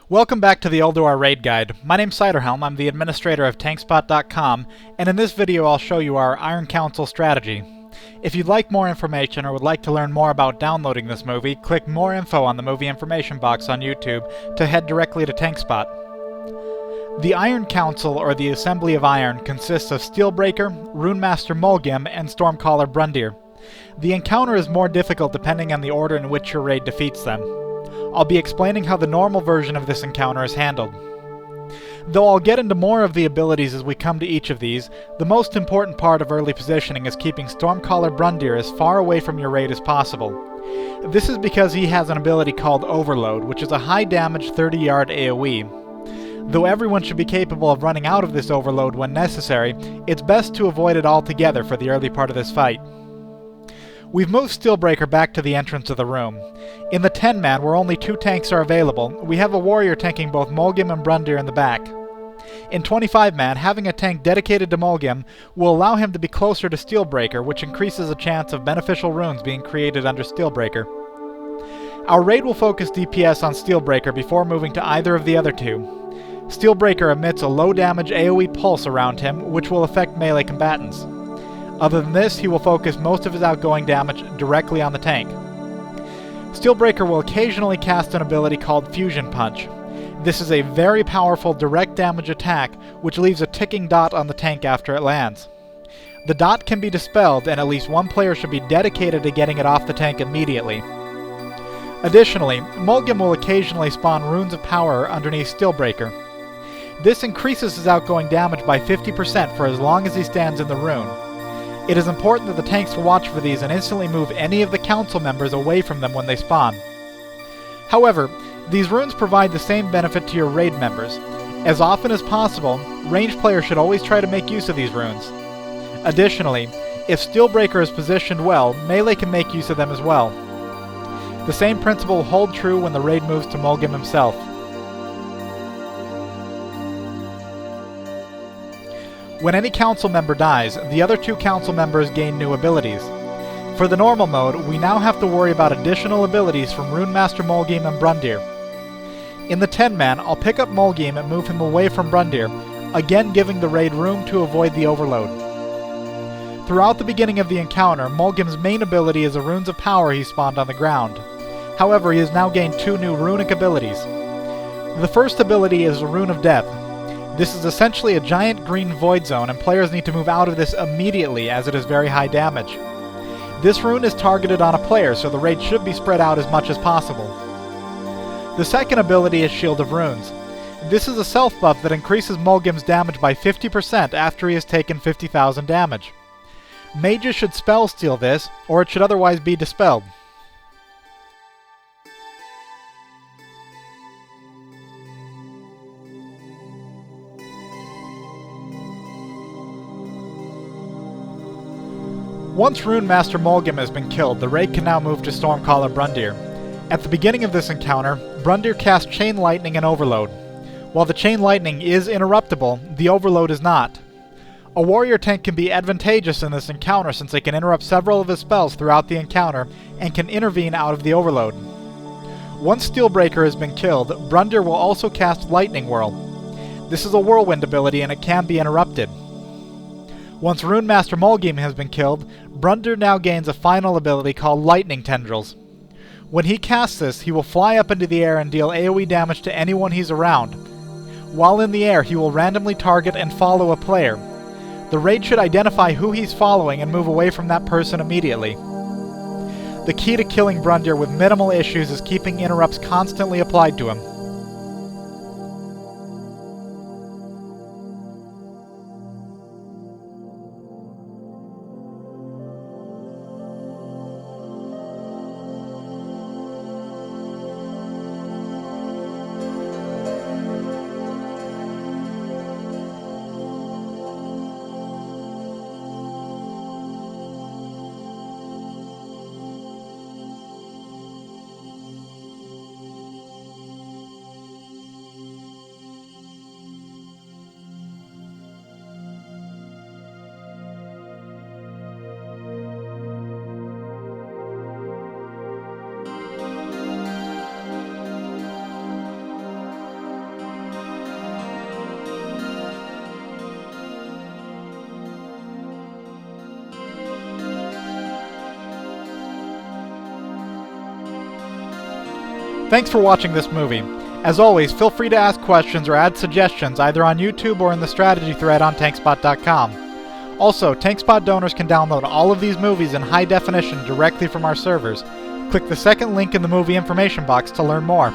Welcome back to the Eldor Raid Guide. My name's Ciderhelm, I'm the administrator of TankSpot.com, and in this video I'll show you our Iron Council strategy. If you'd like more information or would like to learn more about downloading this movie, click more info on the movie information box on YouTube to head directly to TankSpot. The Iron Council, or the Assembly of Iron, consists of Steelbreaker, Runemaster Mulligan, and Stormcaller Brundir. The encounter is more difficult depending on the order in which your raid defeats them. I'll be explaining how the normal version of this encounter is handled. Though I'll get into more of the abilities as we come to each of these, the most important part of early positioning is keeping Stormcaller Brundir as far away from your raid as possible. This is because he has an ability called Overload, which is a high damage 30-yard AoE. Though everyone should be capable of running out of this overload when necessary, it's best to avoid it altogether for the early part of this fight. We've moved Steelbreaker back to the entrance of the room. In the 10-man, where only 2 tanks are available, we have a warrior tanking both Mulligan and Brundir in the back. In 25-man, having a tank dedicated to Mulligan will allow him to be closer to Steelbreaker, which increases the chance of beneficial runes being created under Steelbreaker. Our raid will focus DPS on Steelbreaker before moving to either of the other two. Steelbreaker emits a low-damage AoE pulse around him, which will affect melee combatants. Other than this, he will focus most of his outgoing damage directly on the tank. Steelbreaker will occasionally cast an ability called Fusion Punch. This is a very powerful direct damage attack which leaves a ticking dot on the tank after it lands. The dot can be dispelled, and at least one player should be dedicated to getting it off the tank immediately. Additionally, Mulligan will occasionally spawn Runes of Power underneath Steelbreaker. This increases his outgoing damage by 50% for as long as he stands in the rune. It is important that the tanks watch for these and instantly move any of the council members away from them when they spawn. However, these runes provide the same benefit to your raid members. As often as possible, ranged players should always try to make use of these runes. Additionally, if Steelbreaker is positioned well, melee can make use of them as well. The same principle will hold true when the raid moves to Mulligan himself. When any council member dies, the other 2 council members gain new abilities. For the normal mode, we now have to worry about additional abilities from Runemaster Mulligan and Brundir. In the 10-man, I'll pick up Mulligan and move him away from Brundir, again giving the raid room to avoid the overload. Throughout the beginning of the encounter, Mulligan's main ability is the Runes of Power he spawned on the ground. However, he has now gained 2 new runic abilities. The first ability is the Rune of Death. This is essentially a giant green void zone, and players need to move out of this immediately as it is very high damage. This rune is targeted on a player, so the raid should be spread out as much as possible. The second ability is Shield of Runes. This is a self-buff that increases Mulligan's damage by 50% after he has taken 50,000 damage. Mages should spell steal this, or it should otherwise be dispelled. Once Runemaster Mulligan has been killed, the raid can now move to Stormcaller Brundir. At the beginning of this encounter, Brundir casts Chain Lightning and Overload. While the Chain Lightning is interruptible, the Overload is not. A warrior tank can be advantageous in this encounter since they can interrupt several of his spells throughout the encounter and can intervene out of the Overload. Once Steelbreaker has been killed, Brundir will also cast Lightning Whirl. This is a whirlwind ability and it can be interrupted. Once Runemaster Mulligan has been killed, Brundir now gains a final ability called Lightning Tendrils. When he casts this, he will fly up into the air and deal AoE damage to anyone he's around. While in the air, he will randomly target and follow a player. The raid should identify who he's following and move away from that person immediately. The key to killing Brundir with minimal issues is keeping interrupts constantly applied to him. Thanks for watching this movie. As always, feel free to ask questions or add suggestions either on YouTube or in the strategy thread on TankSpot.com. Also, TankSpot donors can download all of these movies in high definition directly from our servers. Click the second link in the movie information box to learn more.